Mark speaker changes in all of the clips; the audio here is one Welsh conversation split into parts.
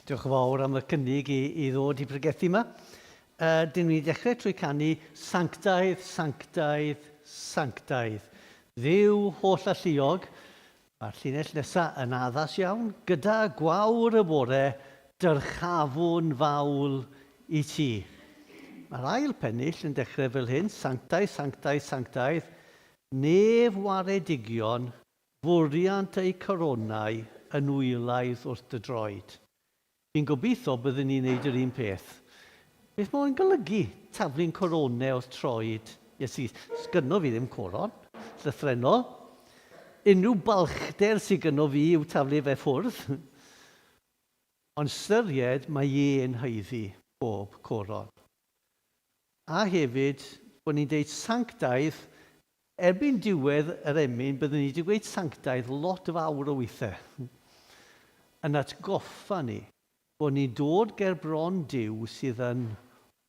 Speaker 1: Diolch yn fawr am y cynnig i ddod i bregethu yma. Dyn ni'n dechrau trwy canu Sanctaidd, Sanctaidd, Sanctaidd. Dduw holl a lluog, mae'r llinell nesaf yn addas iawn, gyda gwawr y bore, dyrchafwn fawl i ti. Mae'r ail pennill yn dechrau fel hyn, Sanctaidd, Sanctaidd, Sanctaidd, nef waredigion, fwriant eu coronau yn wylaidd wrth y droed. Fi'n gobeithio byddwn ni'n neud yr un peth. Beth mae'n golygu taflu'n coronau wrth troed Iesu? Sgynno fi ddim coron, llythrenol. Unrhyw balchder sydd gynno fi yw taflu fe ffwrdd. Ond styried mae e'n haeddu bob coron. A hefyd, bod ni'n deud sanctaidd, erbyn diwedd yr emyn, byddwn ni wedi gweud sanctaidd lot fawr o weithiau. Yn atgoffa ni bod ni'n dod ger bron Duw sydd yn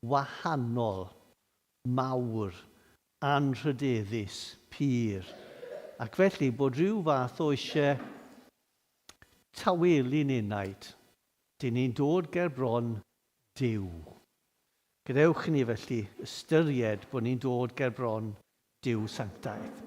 Speaker 1: wahanol, mawr, anrhydeddus, pur. Ac felly bod rhyw fath o eisiau tawelu'n enaid. Dyn ni'n dod ger bron Duw. Gadewch ni felly ystyried bod ni'n dod ger bron Duw sanctaidd.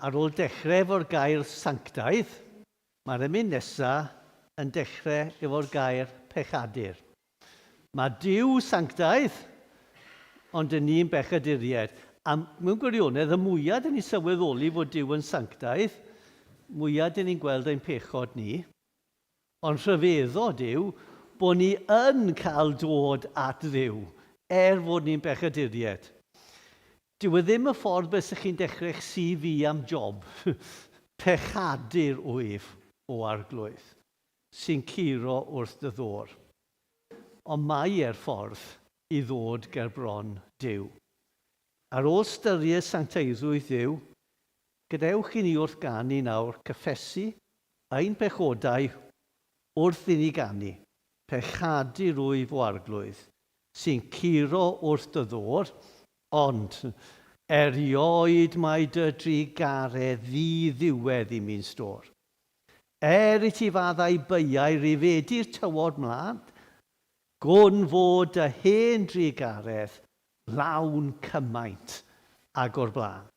Speaker 1: Ar ôl dechrau efo'r gair sanctaidd, mae'r emyn nesaf yn dechrau efo'r gair pechadur. Mae Duw sanctaidd, ond dyn ni'n bechaduriaid. A mewn gwirionedd, y mwyaf dyn ni'n sylweddoli fod Duw yn sanctaidd, mwyaf dyn ni'n gweld ein pechod ni. Ond rhyfeddod yw bod ni yn cael dod at Dduw, fod ni'n bechaduriaid. Dyw e ddim y ffordd bys ych chi'n dechrau eich CV am job. Pechadur wyf o arglwydd sy'n curo wrth dy ddŵr. Ond mae e'r ffordd i ddod ger bron Duw. Ar ôl styried sancteiddrwydd Duw, gadewch i ni wrth ganu nawr cyffesu ein pechodau wrth i ni ganu. Pechadur wyf o arglwydd sy'n curo wrth dy ddŵr, ond erioed mae dy drigaredd ddi-ddiwedd i mi'n stor. I ti faddau byau rifedu'r tywod mlaen, gwn fod dy hen drigaredd lawn cymaint ag o'r blaen.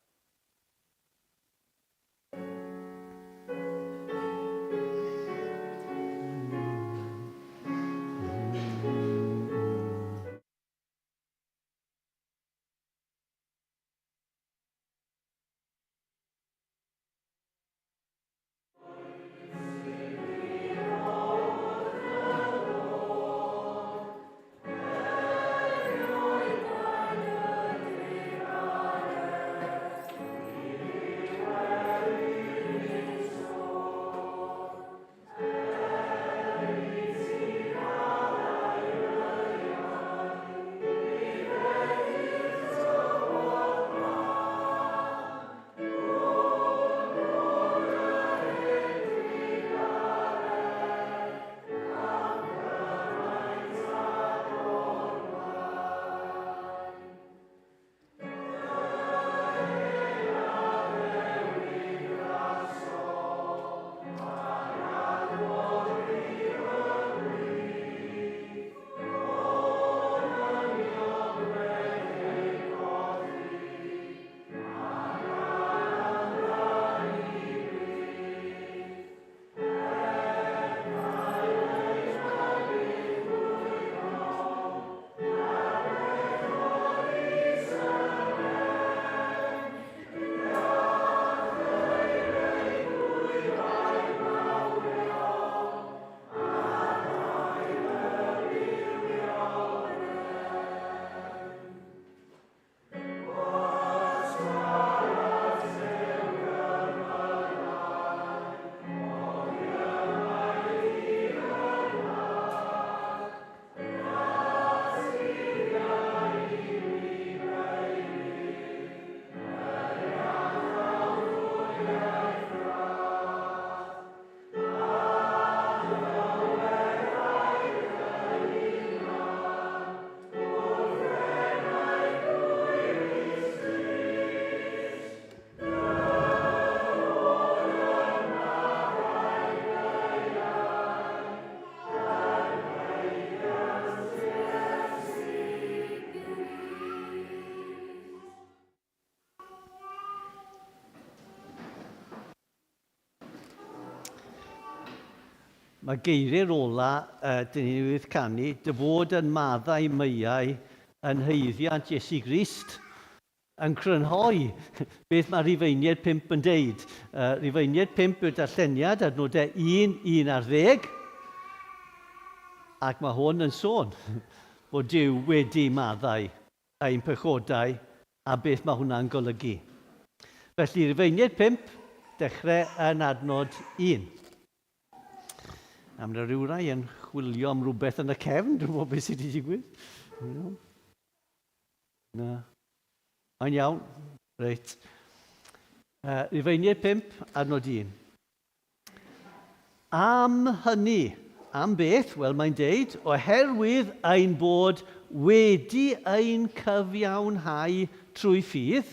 Speaker 1: Mae geiriau'r ola dyn ni wedi canu, dy fod yn maddau meiau yn heiddiant Iesu Grist, yn crynhoi beth mae Rifeiniaid 5 yn deud. Rifeiniaid 5 yw'r darlleniad adnodau 1 ar 10, ac mae hwn yn sôn bod Duw wedi maddau ein pechodau a beth mae hwnna'n golygu. Felly Rifeiniaid 5, dechrau yn adnod 1. A mae rhyw rai yn chwilio am rhywbeth yn y cefn, dwi'n meddwl beth sydd wedi digwydd. Na. Mae'n iawn. Reit. Rifeiniaid 5, adnod 1. Am hynny, am beth, wel mae'n deud, oherwydd ein bod wedi ein cyfiawnhau trwy ffydd,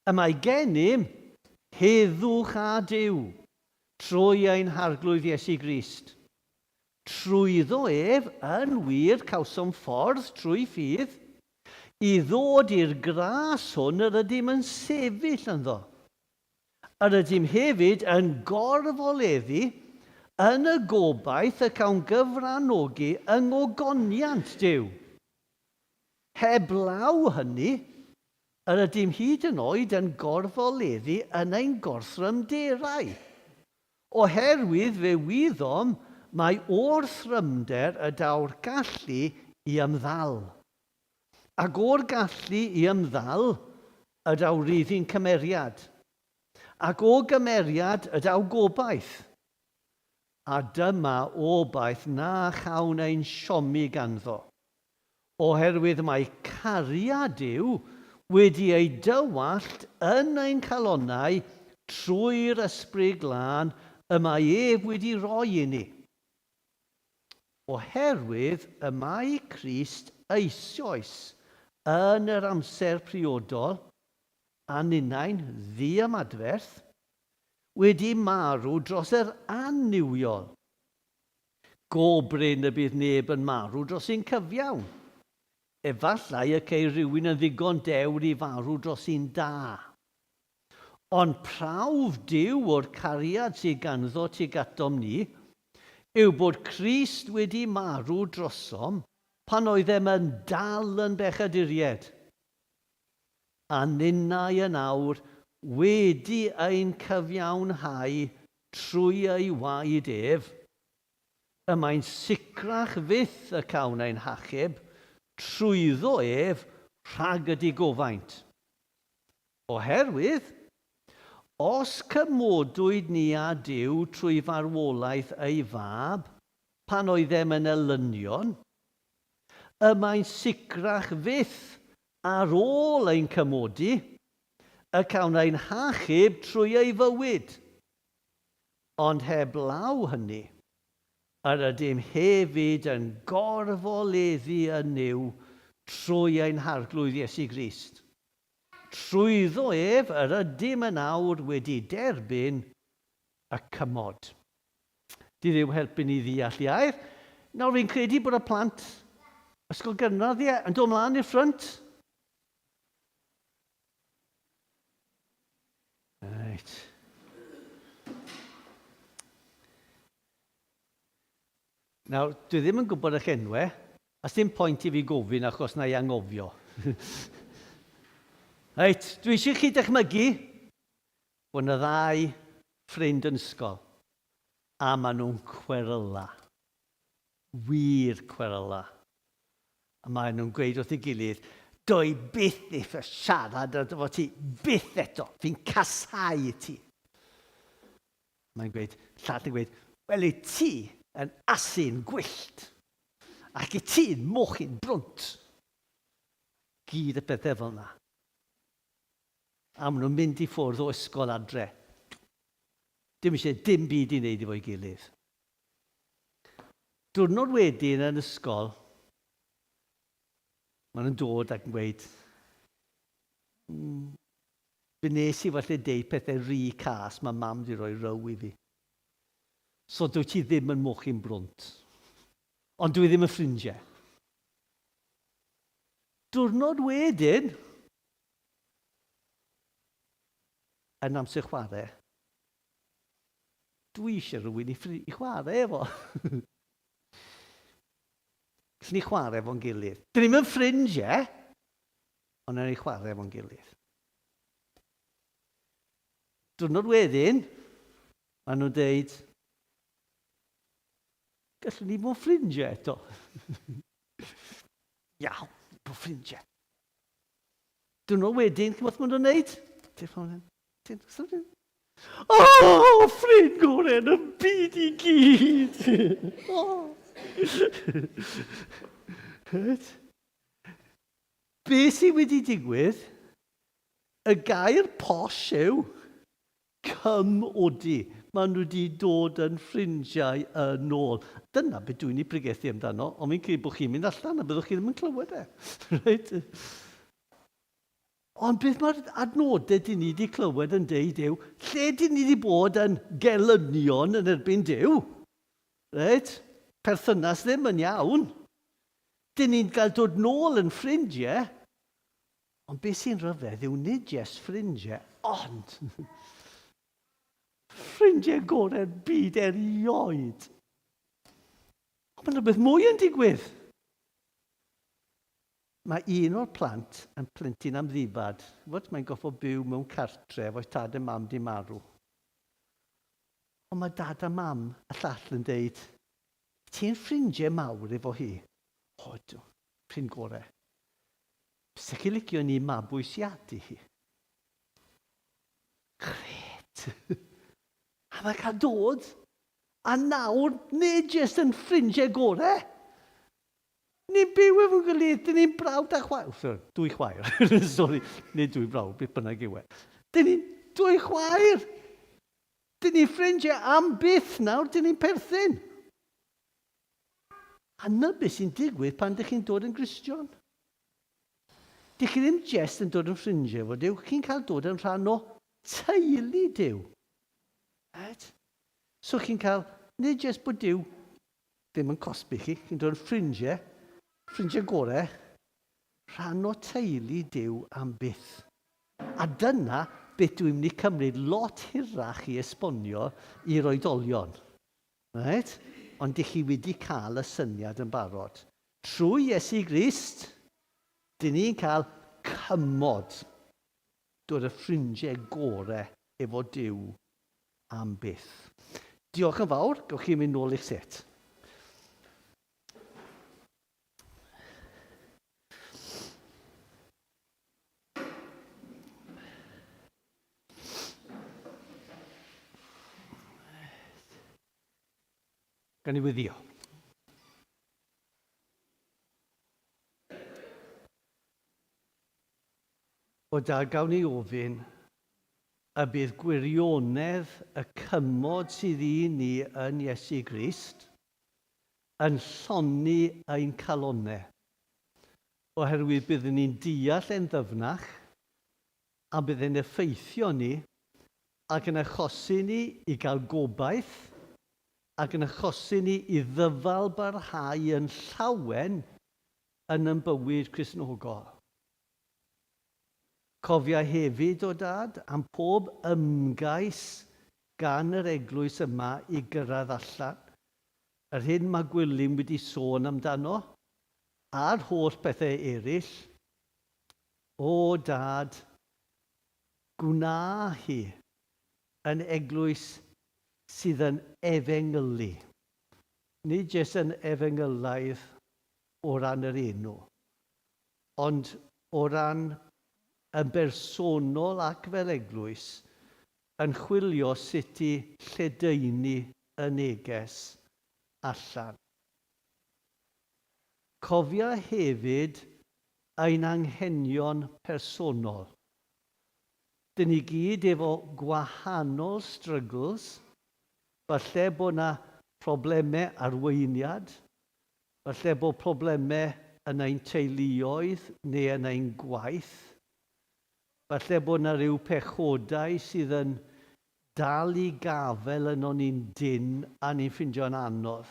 Speaker 1: y mae gennym heddwch a Duw trwy ein harglwydd Iesu Grist. Trwyddo ef yn wir cawsom ffordd trwy ffydd i ddod i'r gras hwn yr ydym yn sefyll ynddo. Yr ydym hefyd yn gorfoleddu yn y gobaith y cawn gyfranogi yng ngogoniant Duw. Heblaw hynny, yr ydym hyd yn oed yn gorfoleddu yn ein gorthrymderau. Oherwydd fe wyddom mae o'r thrymder y daw'r gallu i ymddal. Ac o'r gallu i ymddal y dawryddi'n cymeriad. Ac o gymeriad y daw gobaith. A dyma obaith na chawn ein siomi ganddo. Oherwydd mae cariad Duw wedi ei dywallt yn ein calonnau trwy'r ysbryd glân y mae ef wedi roi i ni. Oherwydd y mae Crist eisoes yn yr amser priodol a ninnau'n ddiamadferth wedi marw dros yr anniwiol. Gobryn y bydd neb yn marw dros un cyfiawn. Efallai y cei rhywun yn ddigon dewr i farw dros un da. Ond prawf Duw o'r cariad sydd ganddo tuag atom ni yw bod Crist wedi marw drosom pan oeddem yn dal yn bechaduried. A ninnau yn awr wedi ein cyfiawnhau trwy ei waed ef, y mae'n sicrach fyth y cawn ein hachub trwyddo ef rhag ydi gofaint. Oherwydd, os cymodwyd ni a Duw trwy farwolaeth ei fab pan oeddem yn elynion, y mae'n sicrach fyth ar ôl ein cymodi, y cawn ein hachub trwy ei fywyd. Ond heblaw hynny, yr ydym hefyd yn gorfoleddu yn niw trwy ein harglwydd Iesu Grist. Trwyddo ef, yr ydym yn awr wedi derbyn y cymod. Di Dduw helpu ni ddeall iaith. Nawr fi'n credu bod y plant ysgol gynradd yn dod ymlaen i'r ffrynt. Right. Nawr, dwi ddim yn gwybod eich enwau, a dim pwynt i fi gofyn achos na i angofio. Reit, dwi eisiau chi dychmygu bod yna ddau ffrind yn ysgol, a maen nhw'n cweryla. Wir cweryla. A maen nhw'n gweud wrth ei gilydd, dwi byth eithaf siarad efo ti, byth eto, fi'n casau ti. Mae'n gweud, llall yn gweud, wel i ti yn asyn gwyllt, ac i ti'n mochyn brwnt. Gyd y bethau fel yna. A maen nhw'n mynd i ffwrdd o ysgol adre. Dim eisiau dim byd i wneud efo'i gilydd. Diwrnod wedyn yn ysgol, maen nhw'n dod ac yn gweud, fe nes i falle deud pethau rhy cas, mae mam wedi rhoi row i fi. So dwi ti ddim yn mochyn brwnt. Ond dwi ddim yn ffrindiau. Diwrnod wedyn, yn amser chwarae, dwi eisiau rhywun i chwarae efo. Gallwn ni chwarae efo'n gilydd. Dyn ni'n ffrindiau, ond yn ni chwarae efo'n gilydd. Diwrnod wedyn, maen nhw'n deud, gallwn ni bod ffrindiau eto. Iawn, bod ffrindiau. Diwrnod wedyn, chymod maen nhw'n neud? Ffrind gorau yn y byd i gyd. Be sydd wedi digwydd, y gair posh yw cymodi. Maen nhw wedi dod yn ffrindiau yn ôl. Dyna beth dwi'n ei pregethu amdano, ond mi'n credu bod chi'n mynd allan a byddwch chi ddim yn clywed e. Right? Ond beth mae'r adnodau dyn ni wedi clywed yn deud yw, lle dyn ni wedi bod yn gelynion yn erbyn Duw? Right? Perthynas ddim yn iawn. Dyn ni'n cael dod nôl yn ffrindiau, ond beth sy'n rhyfedd yw nid jes ffrindiau, ond ffrindiau gorau'r byd erioed. Ond mae'n rhywbeth mwy yn digwydd. Mae un o'r plant yn plentyn am ddibad. Fod mae'n goffo byw mewn cartre efo tad a mam di marw. Ond mae dad a mam a llall yn deud, ti'n ffrindiau mawr efo hi? O, ffrind gorau. Bysa chi licio ni mabwysiadu hi? A mae cael dod, a nawr, nid jyst yn ffrindiau gorau. Ni'n byw efo'n gilydd, dyn ni'n brawd a chwaer. Sorry, dwy chwaer. Sorry, nid dwy brawd, beth bynnag yw e. Dyn ni'n dwy chwaer. Dyn ni'n ffrindiau am byth nawr, dyn ni'n perthyn. A na beth sy'n digwydd pan ydych chi'n dod yn Gristion. Dych chi ddim jyst yn dod yn ffrindiau fo Dyw, chi'n cael dod yn rhan o teulu Dyw. Right? So chi'n cael, nid jyst bod Dyw ddim yn cosbi chi, chi'n dod yn ffrindiau gorau, rhan o teulu Dyw am byth. A dyna beth dwi'n mynd i cymryd lot hirach i esbonio i'r oedolion. Right? Ond dych chi wedi cael y syniad yn barod. Trwy Iesu Grist, dyn ni'n cael cymod dod y ffrindiau gorau efo Dyw am byth. Diolch yn fawr, gawch chi'n mynd nôl i'ch set. Gan i weddio. O da gawn ni ofyn y bydd gwirionedd y cymod sydd i ni yn Iesu Grist yn lloni ein calonnau. Oherwydd byddwn ni'n deall yn ddyfnach a bydd'n effeithio ni ac yn achosi ni i gael gobaith ac yn achosi ni i ddyfal barhau yn llawen yn ein bywyd Cristnogol. Cofia hefyd o dad am pob ymgais gan yr eglwys yma i gyrraedd allan. Yr hyn mae Gwilym wedi sôn amdano, a'r holl bethau eraill. O dad, gwna hi yn eglwys sydd yn efengylu. Nid jyst yn efengylaidd o ran yr enw, ond o ran yn bersonol ac fel eglwys yn chwilio sut i lledaenu y neges allan. Cofia hefyd ein anghenion personol. Dyn ni gyd efo gwahanol struggles, falle bod yna problemau arweiniad, falle bod problemau yn ein teuluoedd neu yn ein gwaith, falle bod yna ryw pechodau sydd yn dal i gafel yn o'n i'n dyn a ni'n ffindio'n anodd.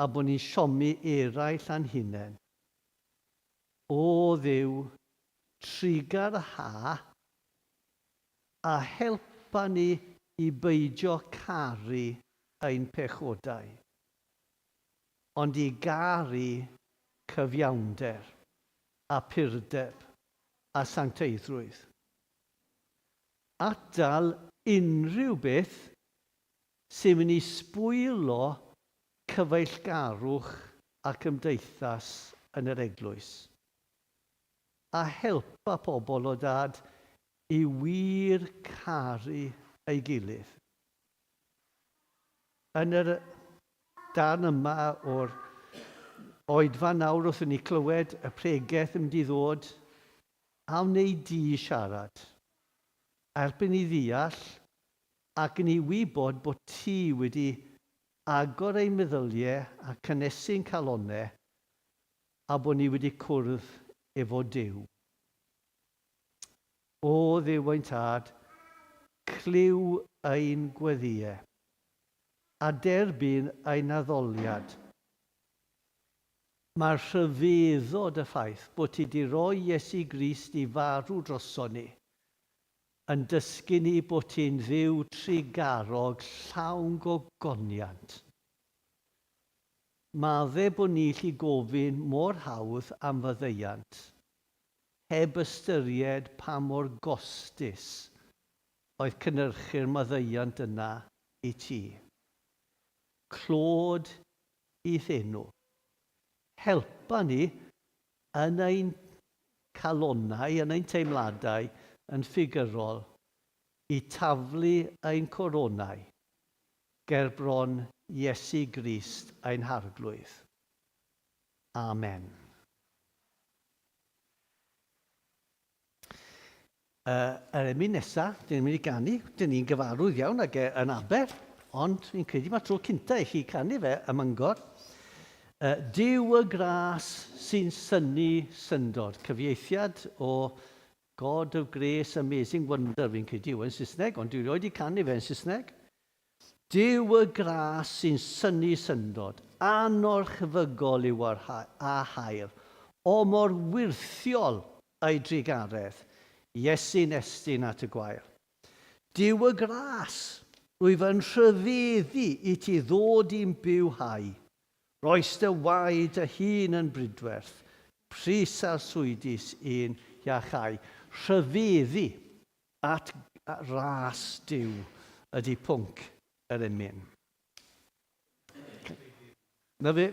Speaker 1: A bod ni'n siomi eraill a'n hunain. O Dduw, trigar ha a helpa ni i beidio caru ein pechodau, ond i garu cyfiawnder a purdeb a sancteiddrwydd. Adal unrhyw beth sy'n mynd i sbwylo cyfeillgarwch ac ymdeithas yn yr eglwys. A helpa pobl o dad i wir caru ei gilydd. Yn yr darn yma o'r oedfa nawr wrth ni clywed y pregaeth yn mynd i ddod, a wneud di siarad. Erbyn i ddeall ac yn ei wybod bod ti wedi agor ei meddyliau a cynnesu'n calonnau a bod ni wedi cwrdd efo Duw. O Dduw ein tad, cliw ein gweddiau a derbyn ein addoliad. Mae'r rhyfeddod y ffaith bod ti wedi rhoi Iesu Grist i farw droson ni yn dysgu ni bod ti'n dduw trigarog llawn gogoniant. Madde bod ni lli gofyn mor hawdd am faddeuant, heb ystyried pa mor gostus oedd cynhyrchu'r maddeuant yna i ti. Clod i ddenw. Helpa ni yn ein calonnau, yn ein teimladau, yn ffigurol, i taflu ein coronau ger bron Iesu Grist ein harglwydd. Amen. Yr emyn nesaf, dyn ni'n mynd i ganu, dyn ni'n gyfarwydd iawn ag yn Aber, ond fi'n credu mae tro cynta i chi canu fe ym Mangor. Dyw y gras sy'n synnu syndod, cyfieithiad o God of Grace, Amazing Wonder, fi'n credu yw yn Saesneg, ond dwi rioed i canu fe yn Saesneg. Dyw y gras sy'n synnu syndod, anorchfygol yw a hair, o mor wirthiol ei drigaredd, Iesu'n estyn at y gwair. Dyw y gras rwyf yn rhyfeddu i ti ddod i'n bywhau, roes dy waed y hun yn brydwerth, pris a'r swydus un iachau. Rhyfeddu at ras Dyw ydy pwnc yr emyn. Na fe?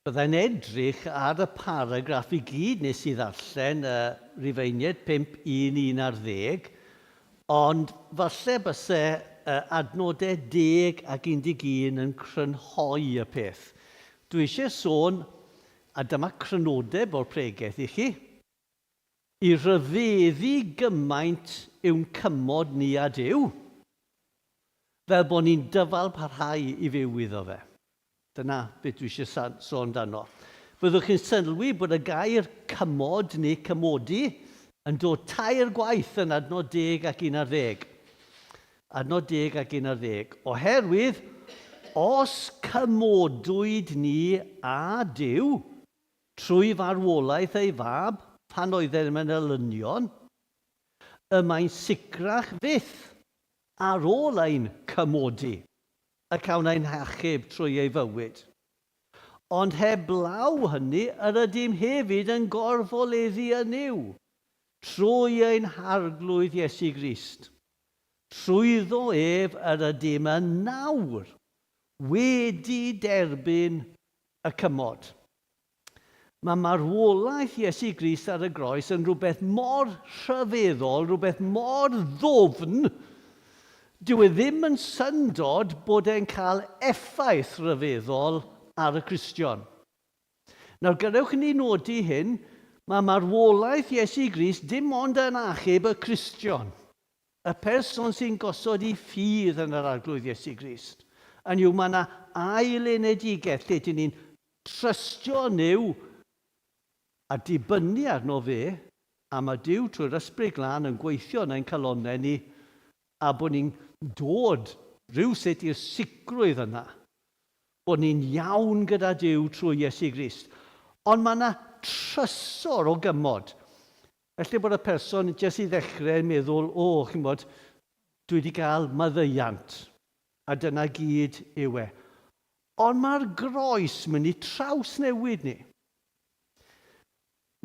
Speaker 1: Byddai'n edrych ar y paragraff i gyd nes i ddarllen Rifeiniaid 5:1-10, ond falle byse adnodau 10 ac 11 yn crynhoi y peth. Dwi eisiau sôn, a dyma crynodeb o'r pregaeth i chi, i rhyfeddu gymaint yw'n cymod ni a Duw, fel bod ni'n dyfal parhau i fyw iddo fe. Dyna beth dwi eisiau sôn dano. Byddwch chi'n sylwi bod y gair cymod neu cymodi yn dod tair gwaith yn adnod 10 ac 11. Adnod 10 ac 11. Oherwydd, os cymodwyd ni a Duw trwy farwolaeth ei fab pan oedd e'n manylynion, y mae'n sicrach fyth ar ôl ein cymodi y cawn ein hachub trwy ei fywyd. Ond heblaw hynny, yr ydym hefyd yn gorfoleddu yn yw trwy ein harglwydd Iesu Grist. Trwyddo ef yr ydym yn nawr wedi derbyn y cymod. Mae marwolaeth Iesu Grist ar y groes yn rhywbeth mor rhyfeddol, rhywbeth mor ddofn, dyw e ddim yn syndod bod e'n cael effaith rhyfeddol ar y Cristion. Nawr, gadewch ni nodi hyn, mae marwolaeth Iesu Grist dim ond yn achub y Cristion, y person sy'n gosod ei ffydd yn yr arglwydd Iesu Grist. Yn yw, mae yna ail enedigaeth lle dyn ni'n trystio niw a dibynnu arno fe, a mae Duw trwy'r ysbryd glân yn gweithio yn ein calonnau ni, a bod ni'n dod rhywsut i'r sicrwydd yna, bod ni'n iawn gyda Duw trwy Iesu Grist. Ond mae yna trysor o gymod. Felly bod y person jyst i ddechrau yn meddwl, chymod, dwi wedi cael maddeuant, a dyna gyd yw e. Ond mae'r groes mynd i traws newid ni.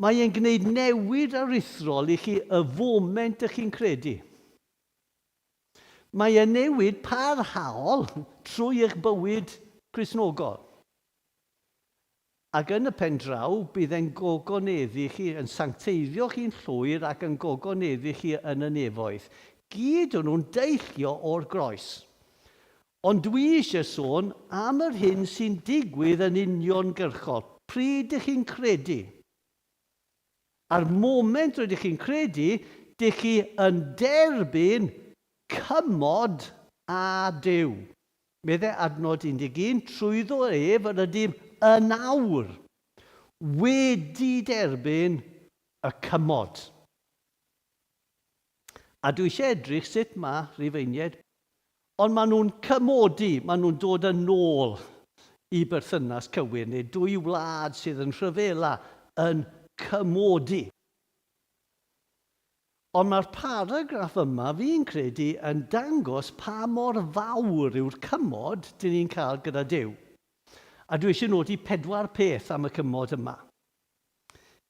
Speaker 1: Mae e'n gwneud newid aruthrol i chi y foment ych chi'n credu. Mae e'n newid parhaol trwy eich bywyd Cristnogol. Ac yn y pen draw, bydd e'n gogoneddu chi, yn sancteiddio chi'n llwyr ac yn gogoneddu chi yn y nefoedd. Gyd o'n nhw'n deillio o'r groes. Ond dwi eisiau sôn am yr hyn sy'n digwydd yn uniongyrchol. Pryd ych chi'n credu? A'r moment rydych chi'n credu, dych chi yn derbyn cymod a Duw. Meddai adnod 11, trwyddo ef yr ydym yn awr wedi derbyn y cymod. A dwi eisiau edrych sut mae Rhufeinied, ond maen nhw'n cymodi, maen nhw'n dod yn ôl i berthynas cywir, neu dwy wlad sydd yn rhyfela yn cymodi. Ond mae'r paragraff yma, fi'n credu, yn dangos pa mor fawr yw'r cymod dyn ni'n cael gyda Duw. A dwi eisiau nodi 4 peth am y cymod yma.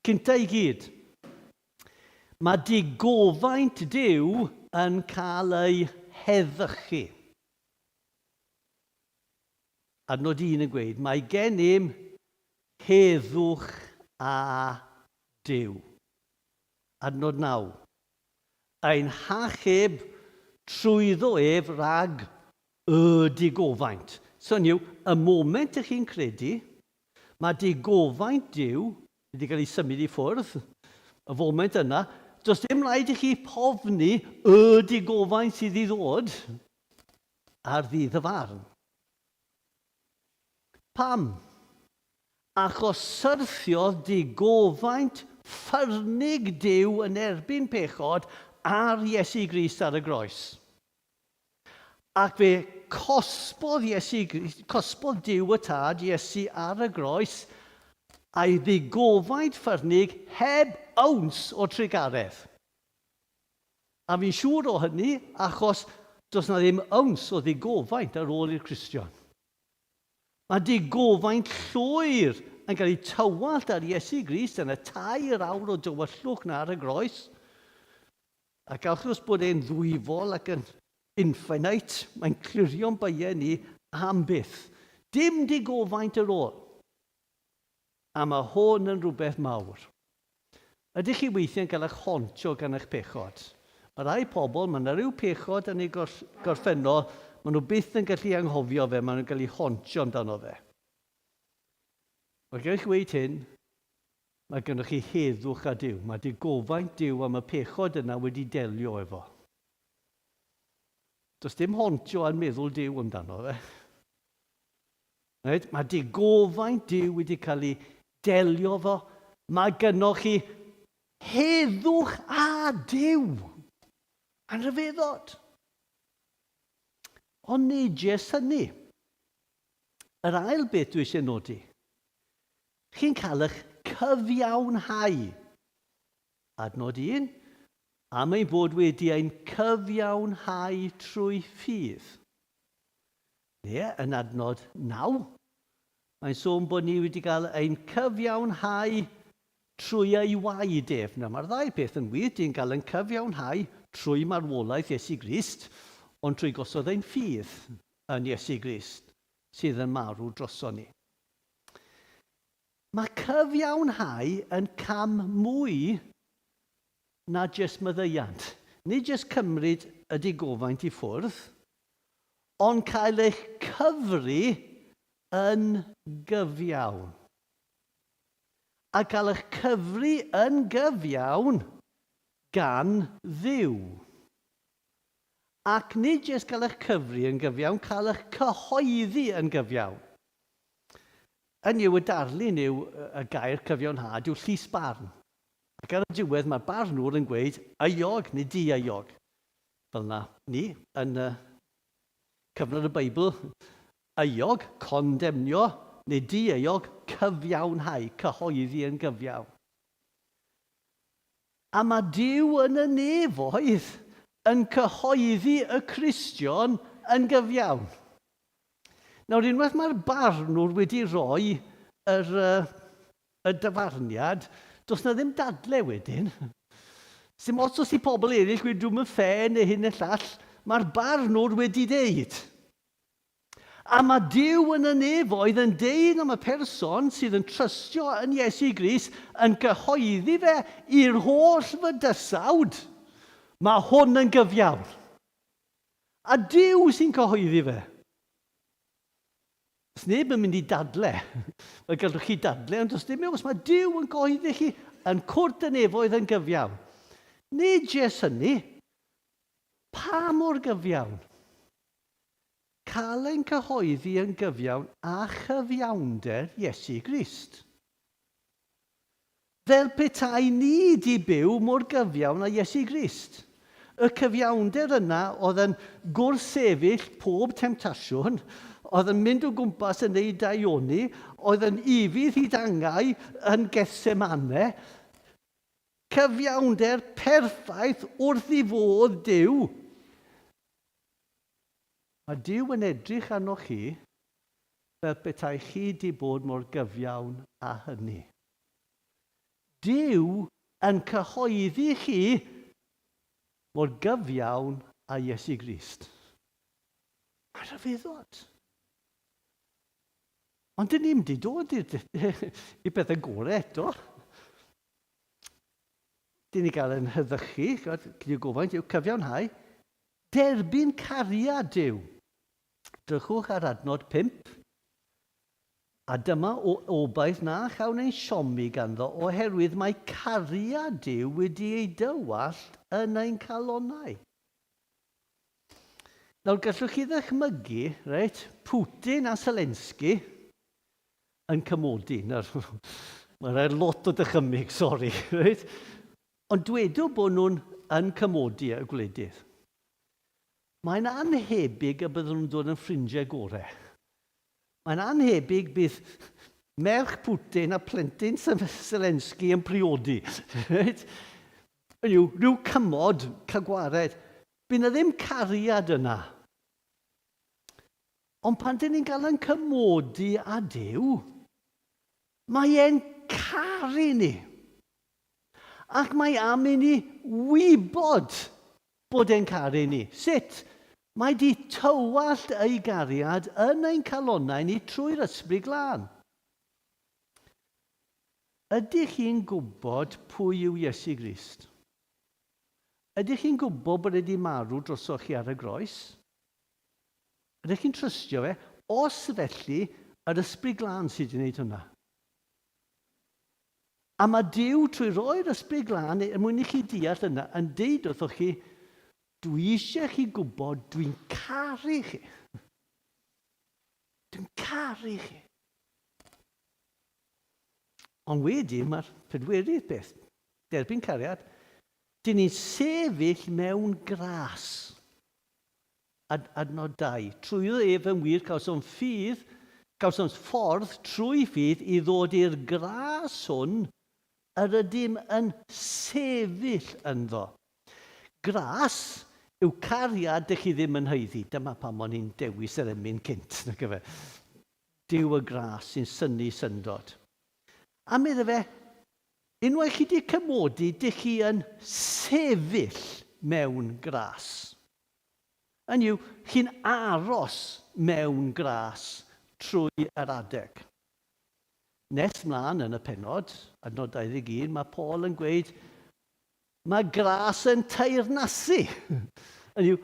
Speaker 1: Cynta i gyd, mae digofaint Duw yn cael ei heddychu. Adnod 1 yn gweud, mae gennym heddwch a Duw. Adnod 9. Ein hachub trwyddo ef rag y digofaint. So yw, y moment ych chi'n credu, mae digofaint Duw wedi cael ei symud i ffwrdd, y foment yna, does dim rhaid i chi pofni y digofaint sydd i ddod ar ddydd y farn. Pam? Achos syrthiodd digofaint ffyrnig Duw yn erbyn pechod ar Iesu Grist ar y groes. Ac fe cosbodd Duw y tad Iesu ar y groes a'i ddigofaint ffyrnig heb awns o trigaredd. A fi'n siŵr o hynny achos does na ddim awns o ddigofaint ar ôl i'r Cristion. Mae digofaint llwyr yn cael ei tywallt ar Iesu Grist yn y 2 awr o dywyllwch na ar y groes. Ac achos bod e'n ddwyfol ac yn infinite, mae'n clirio'n beiau ni am byth. Dim digofaint ar ôl. A mae hwn yn rhywbeth mawr. Ydych chi weithiau'n cael eich hontio gan eich pechod? Mae rai pobl, mae yna rhyw pechod yn ei gorffennol, maen nhw byth yn gallu anghofio fe, maen nhw'n cael ei hontio amdano fe. Mae gen i chi weid hyn, mae gennych chi heddwch a Duw. Mae digofaint Duw am y pechod yna wedi delio efo. Does dim hontio a'n meddwl Duw amdano fe. Right? Mae digofaint Duw wedi cael ei delio efo. Mae gennych chi heddwch a Duw. Yn rhyfeddod. Ond nid jes hynny. Yr ail beth dwi eisiau nodi. Chi'n cael eich cyfiawnhau. Adnod 1. Am ei bod wedi ein cyfiawnhau trwy ffydd. Neu, yn adnod 9. Mae'n sôn bod ni wedi cael ein cyfiawnhau trwy ei waed ef. Nawr, mae'r ddau beth yn wir. Di'n cael ein cyfiawnhau trwy marwolaeth Iesu Grist, ond trwy gosod ein ffydd yn Iesu Grist, sydd yn marw droson ni. Mae cyfiawnhau yn cam mwy na jyst maddeuant. Nid jyst cymryd y digofaint i ffwrdd, ond cael eich cyfri yn gyfiawn. A cael eich cyfri yn gyfiawn gan Dduw. Ac nid jyst cael eich cyfri yn gyfiawn, cael eich cyhoeddi yn gyfiawn. Yn yw y darlun yw y gair cyfiawnhad yw llys barn. Ac ar y diwedd mae'r barnwr yn gweud euog neu di-euog. Fel na ni yn cyfnod y Beibl, euog, condemnio, neu di-euog, cyfiawnhau, cyhoeddi yn gyfiawn. A mae Duw yn y nefoedd yn cyhoeddi y Cristion yn gyfiawn. Nawr, unwaith mae'r barnwr wedi rhoi y dyfarniad, does na ddim dadle wedyn. Sim os oes i pobl eraill wedi dwi'n ffe neu hyn y llall, mae'r barnwr wedi deud. A mae Duw yn y nefoedd yn deud am y person sydd yn trystio yn Iesu Grist yn cyhoeddi fe i'r holl fydysawd. Mae hwn yn gyfiawn. A Duw sy'n cyhoeddi fe. Os neb yn mynd i dadle, mae gallwch chi dadle, ond os dim os mae Duw yn cyhoeddi chi yn cwrt y nefoedd yn gyfiawn. Nid jes hynny, pa mor gyfiawn? Cael ein cyhoeddi yn gyfiawn a chyfiawnder Iesu Grist. Fel petai ni di byw mor gyfiawn a Iesu Grist. Y cyfiawnder yna oedd yn gwrthsefyll pob temtasiwn, oedd yn mynd o gwmpas yn ei daioni, oedd yn ifydd hydangau yn Gethsemane, cyfiawnder perffaith wrth i fod Duw. Mae Duw yn edrych arnoch chi fel petai chi di bod mor gyfiawn â hynny. Duw yn cyhoeddi chi mor gyfiawn â Iesu Grist. Mae'n rhyfeddod. Ond dyn ni'n mynd i dod i bethau gorau eto. Dyn ni gael yn hyddychu, gyda gofaint yw cyfiawnhau, derbyn cariad Duw. Drychwch ar adnod 5. A dyma obaith na chawn ein siomi ganddo oherwydd mae cariad Duw wedi ei dywallt yn ein calonnau. Nawr gallwch chi ddychmygu, reit, Putin a Zelensky yn cymodi. Mae'n lot o dychymyg, sori. Reit? Ond dwedo bod nhw'n yn cymodi y gwledydd. Mae'n anhebyg y byddwn nhw'n dod yn ffrindiau gorau. Mae'n anhebyg bydd merch Putin a plentyn Zelensky yn priodi. Right? Rhyw cymod, cagwared. Bydd na ddim cariad yna. Ond pan dyn ni'n cael yn cymodi a Duw, mae e'n caru ni. Ac mae am i ni wybod bod e'n caru ni. Sut? Mae di tywallt ei gariad yn ein calonnau ni trwy'r ysbryd glân. Ydych chi'n gwybod pwy yw Iesu Grist? Ydych chi'n gwybod bod wedi marw drosoch chi ar y groes? Ydych chi'n trystio fe? Os felly, yr ysbryd glân sydd wedi gwneud hwnna. A mae Duw trwy roi'r ysbryd glân er mwyn i chi deall yna yn deud wrthoch chi, dwi eisiau chi gwybod dwi'n caru chi. Dwi'n caru chi. Ond wedyn mae'r pedwerydd beth, derbyn cariad, dyn ni'n sefyll mewn gras. Adnod 2. Trwy ef yn wir cawsom ffordd trwy ffydd i ddod i'r gras hwn yr ydym yn sefyll ynddo. Gras yw cariad ych chi ddim yn haeddu. Dyma pam o'n i'n dewis yr emyn cynt. Dyw y gras sy'n synnu syndod. A medde fe, unwaith chi wedi cymodi, dych chi yn sefyll mewn gras. Yn yw, chi'n aros mewn gras trwy yr adeg. Nes mlaen yn y penod, adnod 21, mae Paul yn gweud, mae gras yn teyrnasu. Yn yw,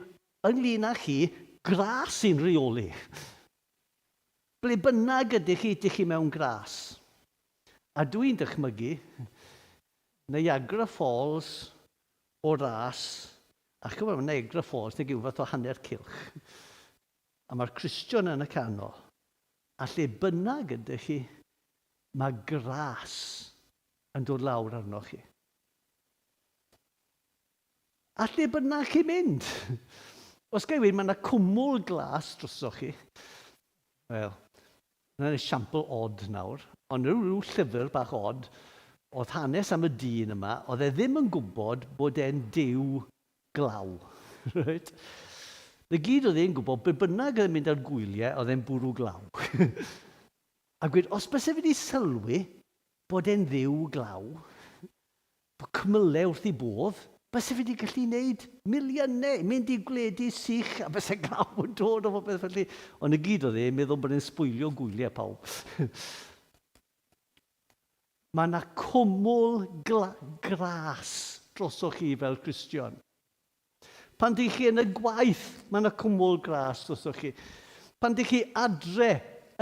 Speaker 1: ynglyn â chi, gras sy'n reoli. Ble bynnag ydych chi mewn gras. A dwi'n dychmygu, Niagara Falls o ras, ac yn mewn Niagara Falls, neu gyw fath o hanner cilch. A mae'r Cristion yn y canol. A lle bynnag ydych chi, mae gras yn dod lawr arnoch chi. A lle bynnag chi'n mynd. Os gael wedi, mae yna cwmwl glas drosoch chi. Wel, yna'n esiampl od nawr. Ond ryw llyfr bach od, oedd hanes am y dyn yma, oedd e ddim yn gwybod bod e'n diw glaw. Right? Y gyd oedd e'n gwybod, be bynnag yn mynd ar gwyliau, oedd e'n bwrw glaw. A gweud, os bys e wedi sylwi bod e'n ddiw glaw, bod cymylau wrth i bodd, bys e wedi gallu gwneud miliynau, mynd i gwledu sych, a bys e glaw yn dod o beth felly. Ond y gyd oedd e'n meddwl bod e'n sbwylio gwyliau pawb. Mae yna cwmwl gras drosoch chi fel Cristion. Pan dych chi yn y gwaith, mae yna cwmwl gras drosoch chi. Pan dych chi adre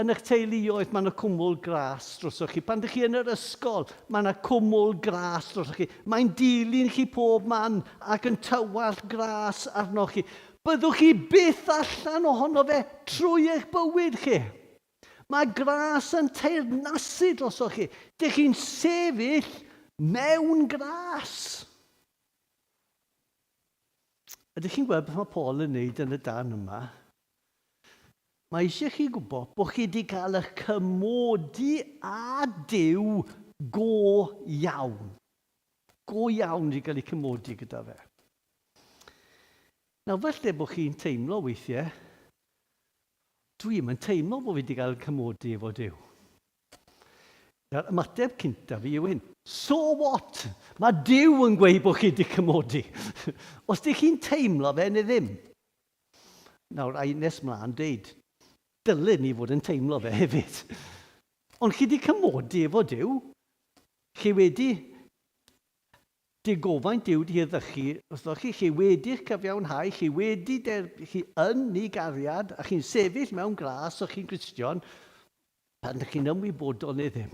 Speaker 1: yn eich teuluoedd, mae yna cwmwl gras drosoch chi. Pan dych chi yn yr ysgol, mae yna cwmwl gras drosoch chi. Mae'n dilyn chi pob man ac yn tywallt gras arnoch chi. Byddwch chi byth allan ohono fe trwy eich bywyd chi. Mae gras yn teyrnasu drosoch chi. Dych chi'n sefyll mewn gras. Ydych chi'n gweld beth mae Paul yn wneud yn y darn yma? Mae eisiau chi gwybod bod chi wedi cael eich cymodi a Duw go iawn. Go iawn wedi cael ei cymodi gyda fe. Nawr, falle bod chi'n teimlo weithiau, dwi'n teimlo bod fi wedi cael cymodi efo Duw. Yr ymateb cyntaf fi yw hyn. So what? Mae Duw yn gweud bod chi wedi cymodi. Os ydych chi'n teimlo fe neu ddim. Nawr, a nes mlaen dweud, dylen ni fod yn teimlo fe hefyd. Ond chi wedi cymodi efo Duw. Chi wedi digofaint Duw di heddychu. Os ydych chi wedi'ch cyfiawnhau, chi wedi chi yn ei gariad, a chi'n sefyll mewn glas o chi'n Cristion, pan ydych chi'n ymwybodol neu ddim.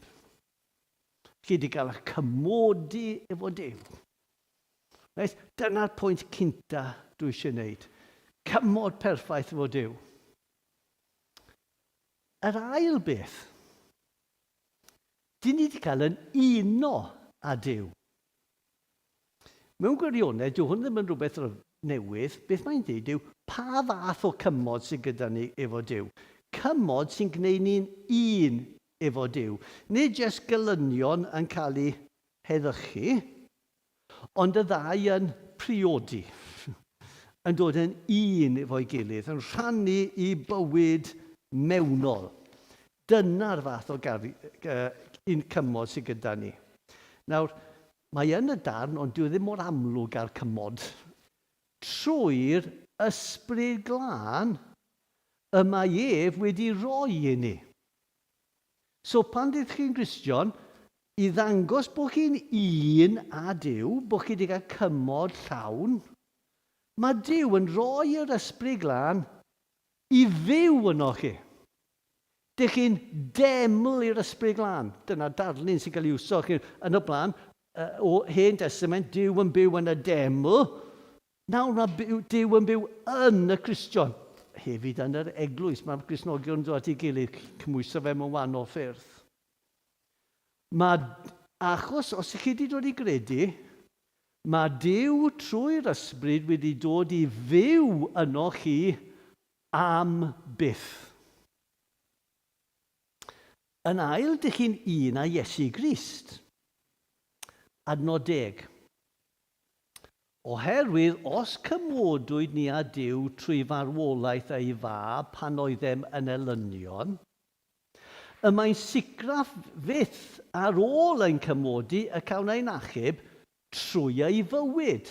Speaker 1: Chi wedi cael eich cymodi efo Duw. Right? Dyna'r pwynt cynta dwi eisiau gwneud. Cymod perffaith efo Duw. Yr ail beth, dyn ni wedi cael yn uno â Duw. Mewn gwirionedd, dyw hwn ddim yn rhywbeth newydd. Beth mae'n dweud yw, pa fath o cymod sydd gyda ni efo Duw? Cymod sy'n gwneud ni'n un efo Duw. Nid jyst gelynion yn cael eu heddychu, ond y ddau yn priodi. Yn dod yn un efo'i gilydd, yn rhannu i bywyd mewnol. Dyna'r fath o un cymod sydd gyda ni. Nawr, mae yn y darn, ond dyw ddim mor amlwg ar cymod. Trwy'r ysbryd glân y mae ef wedi roi i ni. So pan dych chi'n Gristion, i ddangos bod chi'n un â Duw, bod chi wedi cael cymod llawn, mae Duw yn rhoi yr ysbryd glân i fyw yno chi. Dych chi'n deml i'r ysbryd glân. Dyna darlun sy'n cael ei wso yn y blaen. O Hen Testament, Duw yn byw yn y deml. Nawr mae Duw yn byw yn y Cristion. Hefyd yn yr eglwys, mae'r Gristnogion dod at ei gilydd, cymwyso fe mewn wahanol ffyrdd. Achos, os ych chi wedi dod i gredu, mae Duw trwy'r ysbryd wedi dod i fyw yno chi am byth. Yn ail, dych chi'n un â Iesu Grist. Adnod 10. Oherwydd, os cymodwyd ni a Duw trwy farwolaeth ei fab pan oeddem yn elynion, y mae'n sicraf fyth ar ôl ein cymodi y cawn ein achub trwy ei fywyd.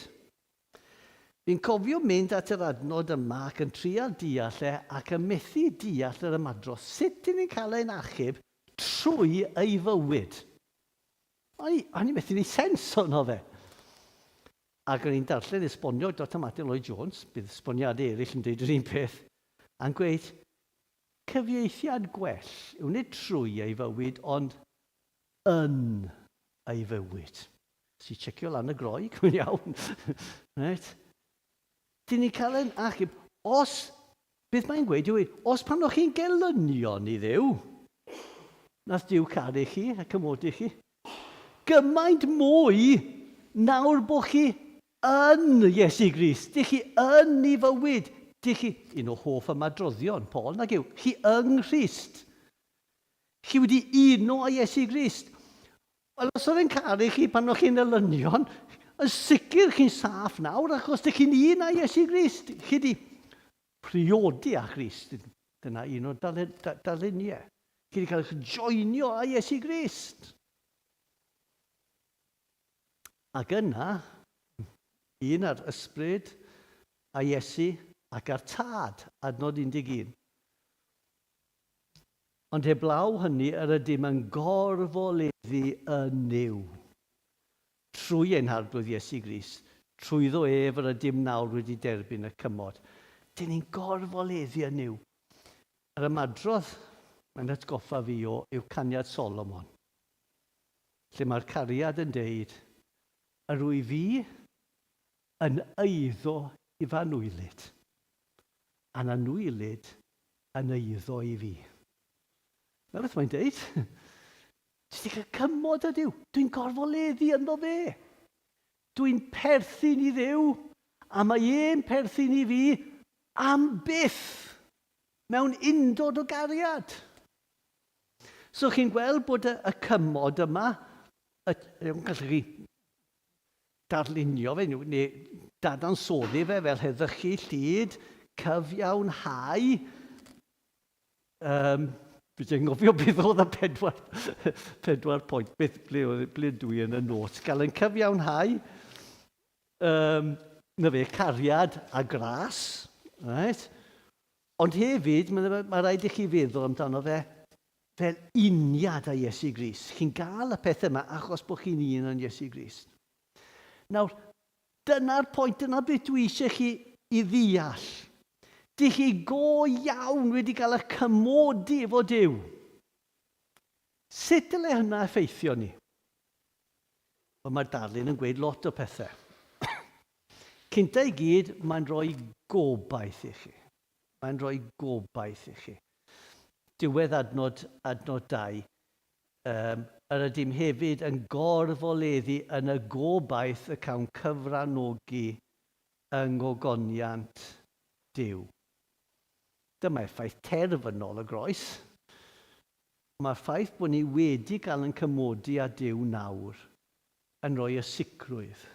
Speaker 1: Fi'n cofio mynd at yr adnod yma ac yn trial deall ac yn methu deall yr ymadro. Sut ydyn ni'n cael ein achub trwy ei fywyd? O'n i'n methu ni sens ono fe. Ac o'n i'n darllen esbonio Dr Martin Lloyd Jones, bydd esboniadau eraill yn dweud yr un peth, a'n gweud, cyfieithiad gwell yw nid trwy ei fywyd, ond yn ei fywyd. Si checio lan y groi, gwyn iawn. Right? Dyn ni'n cael ein achub, beth mae'n gweud yw, os pan o'ch chi'n gelynion i Dduw, nath Duw caru chi a cymodi chi, gymaint mwy nawr bod chi yn Iesu Grist, dych chi yn ei fywyd, dych chi, un o hoff ymadroddion, Paul, nag yw, chi yng Nghrist. Chi wedi uno â Iesu Grist. Wel, os oedd e'n caru chi pan o'ch chi'n elynion, yn sicr chi'n saff nawr, achos dych chi'n un â Iesu Grist. Chi wedi priodi â Grist. Dyna un o'r darluniau. Chi wedi cael eich joinio â Iesu Grist. Ac yna, un ar ysbryd a Iesu ac ar tad, adnod 11. Ond heblaw hynny, yr ydym yn gorfoleddu yn Nuw. Trwy ein harglwydd Iesu Grist, trwyddo ef yr ydym nawr wedi derbyn y cymod. Dyn ni'n gorfoleddu yn Nuw. Yr ymadrodd mae'n atgoffa fi yw caniad Solomon, lle mae'r cariad yn deud, yr wy fi yn eiddo i fanwylid, a'n anwylid yn eiddo i fi. Fel beth mae'n deud? Ti'n cael cymod â Duw. Dwi'n gorfoleddu ynddo fe. Dwi'n perthyn i Dduw, a mae e'n perthyn i fi am byth mewn undod o gariad. So chi'n gweld bod y cymod yma, gallwch chi darlunio fe, neu dadansoddi fe fel heddychu llyd, cyfiawnhau. Fi'n ngofio beth oedd y pedwar pwynt, ble dwi yn y nos. Gael yn cyfiawnhau, na fe, cariad a gras. Right? Ond hefyd, mae rhaid i chi feddwl amdano fe fel uniad â Iesu Grist. Chi'n gael y peth yma achos bod chi'n un yn Iesu Grist. Nawr, dyna'r pwynt yna beth dwi eisiau chi i ddeall. Dych chi go iawn wedi cael y cymodi efo Duw. Sut dyle hynna effeithio ni? Wel, mae'r darlun yn gweud lot o pethau. Cynta i gyd, mae'n rhoi gobaith i chi. Mae'n rhoi gobaith i chi. Diwedd adnod 2. Yr ydym hefyd yn gorfoleddu yn y gobaith y cawn cyfranogi yng ngogoniant Duw. Dyma effaith terfynol y groes. Mae'r ffaith bod ni wedi cael yn cymodi â Duw nawr yn rhoi y sicrwydd.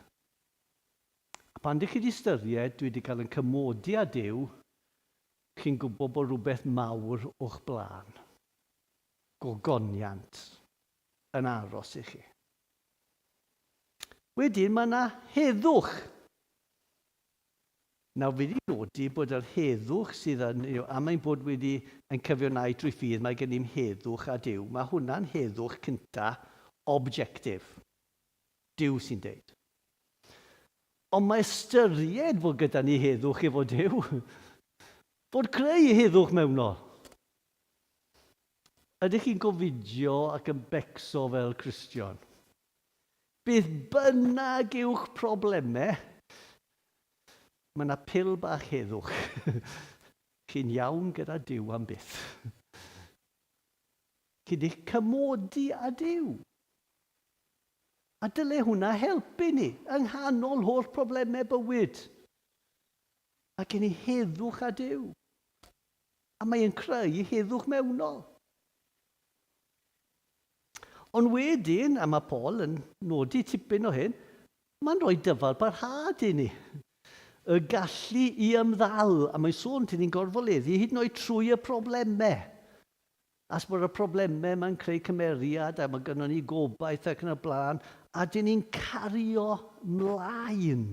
Speaker 1: Pan ydych chi wedi ystyried, dwi wedi cael yn cymodi â Duw, chi'n gwybod bod rhywbeth mawr o'ch blaen. Gogoniant yn aros i chi. Wedyn, mae yna heddwch. Nawr, fi wedi nodi bod yr heddwch sydd yn, am ein bod wedi yn cyfiawnhau drwy ffydd, mae gen i'n heddwch a Duw. Mae hwnna'n heddwch cynta, objectif. Duw sy'n deud. Ond mae ystyried fod gyda ni heddwch efo Duw. Fod creu heddwch mewnol. Ydych chi'n gofidio ac yn becso fel Cristion? Bydd bynnag yw'ch problemau, mae yna pil bach heddwch. Chi'n iawn gyda Duw am byth. Chi'n eich cymodi â Duw. A dyle hwnna helpu ni yng nghanol holl problemau bywyd. A gen i heddwch â Duw. A mae'n creu heddwch mewnol. Ond wedyn, a mae Paul yn nodi tipyn o hyn, mae'n rhoi dyfal barhad i ni. Y gallu i ymddal, a mae'n sôn ti'n ni'n gorfoleddu hyd yn oed trwy y problemau. As bod y problemau mae'n creu cymeriad, a mae gennym ni gobaith ac yn y blaen, a dyn ni'n cario mlaen.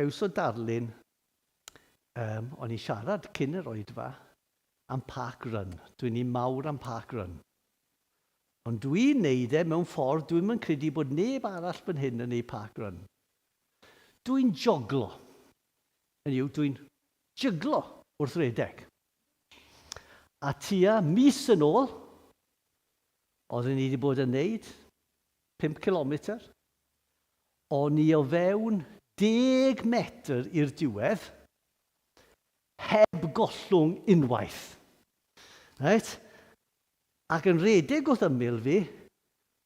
Speaker 1: Ews o darlun, o'n i siarad cyn yr oedfa am park run. Dwi'n ni mawr am park run. Ond dwi'n neud e mewn ffordd, dwi'n credu bod neb arall fan hyn yn neud park run. Dwi'n joglo. Dwi'n jyglo wrth redeg. A tua mis yn ôl, oedden ni wedi bod yn neud 5 kilometr, o'n i o fewn 10 metr i'r diwedd, heb gollwng unwaith. Right? Ac yn redeg wrth ymyl fi,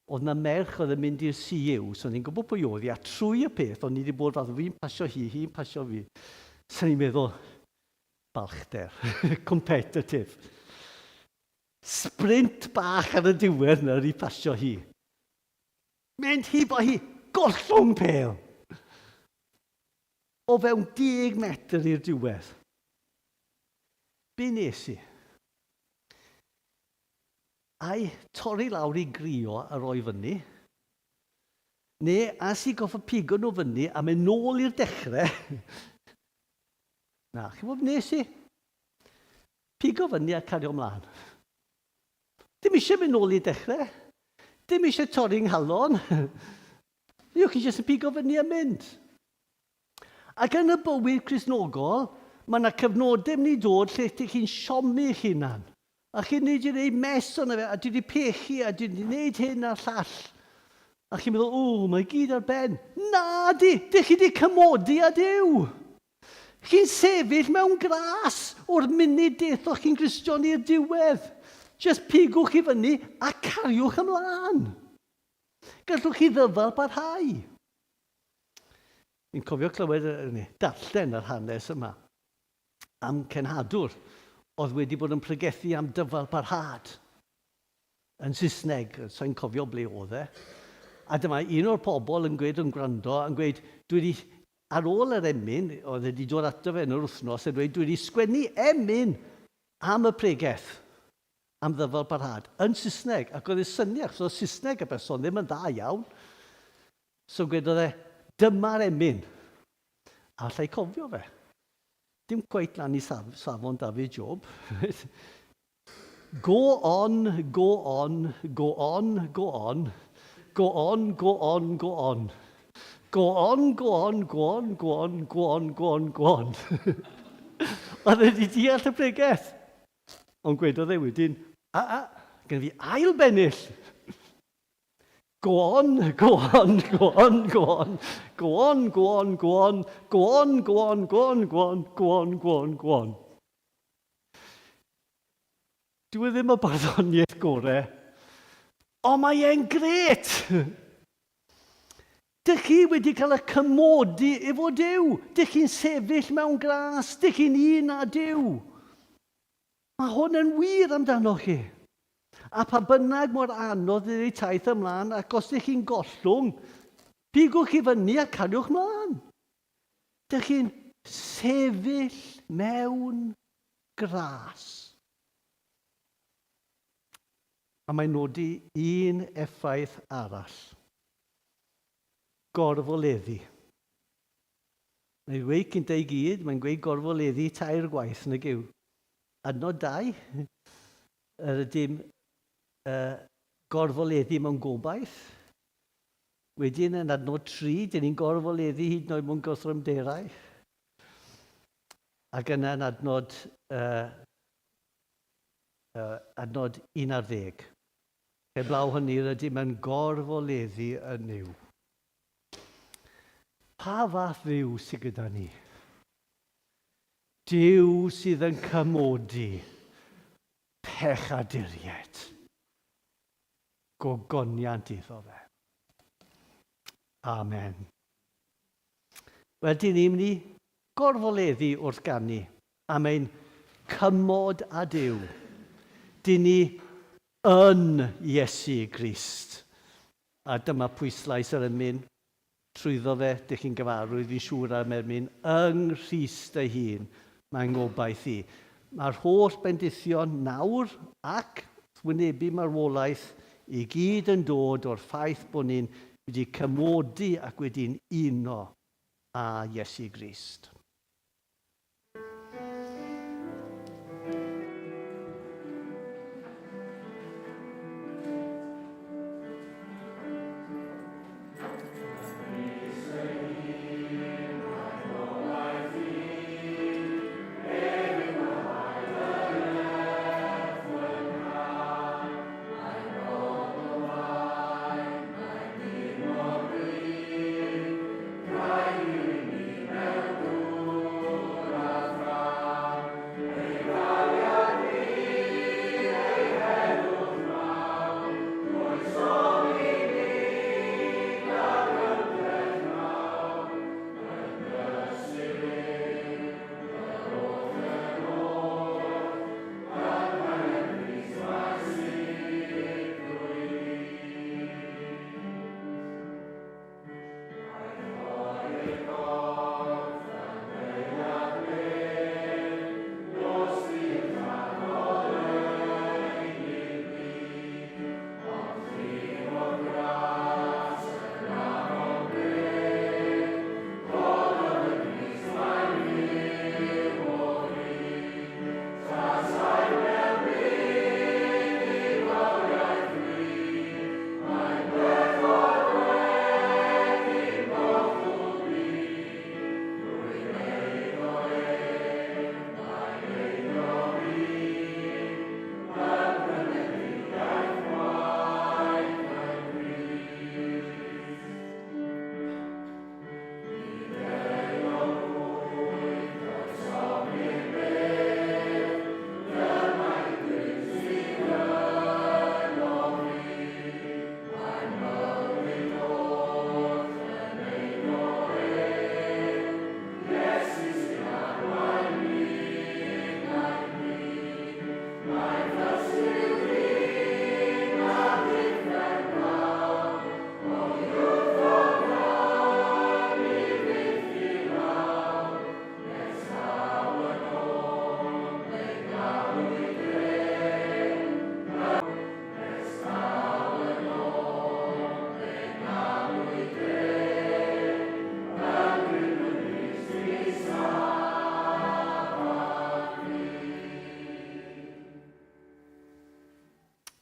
Speaker 1: oedd na merch oedd yn mynd i'r CU, so ni'n gwybod pwy oedd hi, a trwy y peth, o'n i wedi bod fath o fi'n pasio hi, hi'n pasio fi. So ni'n meddwl, balchder, competitive. Sprint bach ar y diwedd na i pasio hi. Mynd hi bo hi, gollwng pel. O fewn 10 metr i'r diwedd. Be nes i? A'i torri lawr i grio a roi fyny, neu as i goffa pigo nhw fyny a mynd nôl i'r dechrau. Na, chi'n bod nes i? Pigo fyny a cario ymlaen. Dim eisiau mynd nôl i'r dechrau. Dim eisiau torri nghalon. Yw'ch chi jyst yn pigo fyny a mynd. Ac yn y bywyd Cristnogol, mae yna cyfnodau mynd i dod lle chi'n siomi eich hunan. A chi'n neud i wneud mes o'na fe, a dwi wedi pechu, a dwi wedi wneud hyn a'r llall. A chi'n meddwl, mae gyd ar ben. Na di, chi wedi cymodi a Duw. Chi'n sefyll mewn gras o'r munud dethoch chi'n Gristion i'r diwedd. Just pigwch chi fyny a cariwch ymlaen. Gallwch chi ddyfal barhau. Fi'n cofio clywed, darllen yr hanes yma am cenhadwr oedd wedi bod yn pregethu am dyfal barhad yn Saesneg, so'n cofio ble oedd e. A dyma un o'r pobl yn gweud yn gwrando, yn gweud, dwi wedi, ar ôl yr emyn, oedd wedi dod ato fe yn yr wythnos, a dweud, dwi wedi sgwennu emyn am y pregeth, am ddyfal barhad, yn Saesneg, ac oedd e syniad, so Saesneg y person ddim yn dda iawn. So gwedodd e, dyma'r emyn. A allai cofio fe. Dim cweit lan i safon David Job. Go on, go on, go on, go on. Go on, go on, go on. Go on, go on, go on, go on, go on, go on, go on. Oedd wedi deall y pregeth. Ond gwedodd e wedyn, gen fi ail bennill. Go on, go on, go on, go on, go on, go on, go on, go on, go on, go on, go on, go on, go on, go on. Dwi ddim y barddoniaeth gorau, ond mae e'n gret. Dych chi wedi cael y cymodi efo Duw. Dych chi'n sefyll mewn gras, dych chi'n un a Duw. Mae hwn yn wir amdano chi. A pa bynnag mor anodd ydy'r ei taith ymlaen, ac os ydych chi'n gollwng, pigwch chi fyny a cariwch mlaen. Dych chi'n sefyll mewn gras. A mae'n nodi un effaith arall. Gorfoleddu. Mae'n gweud cynt ei gyd, mae'n gweud gorfoleddu tair gwaith yn y gyw. Adnod 2, yr ydym gorfoleddu mewn gobaith. Wedyn yn adnod 3, dyn ni'n gorfoleddu hyd yn oed mewn gwrthryfderau. Ac yna yn adnod 11. Heblaw hynny rydym yn gorfoleddu yn niw. Pa fath ddiw sydd gyda ni? Duw sydd yn cymodi pechaduriaid. Gogoniant iddo fe. Amen. Wel, dyn ni'n mynd i gorfoleddu wrth ganu A mae'n cymod a Duw. Dyn ni yn Iesu Grist. A dyma pwyslais yr ymyn trwyddo fe, dych chi'n gyfarwydd, fi'n siŵr am ermyn, yng Nghrist ei hun, mae'n ngobaith i. Mae'r holl bendithion nawr ac wynebu marwolaeth i gyd yn dod o'r ffaith bod ni'n wedi cymodi ac wedi'n uno â Iesu Grist.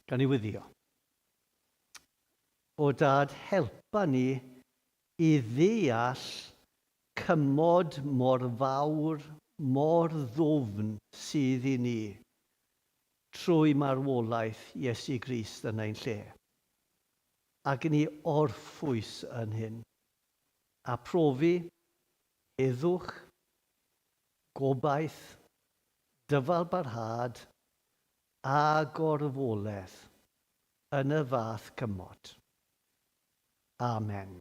Speaker 1: Gan i wyddio. O Dad, helpa ni i ddeall cymod mor fawr, mor ddwfn sydd i ni trwy marwolaeth Iesu Grist yn ein lle. Ac i ni orffwys yn hyn. A profi heddwch, gobaith, dyfalbarhad a gorfoleth yn y fath cymod. Amen.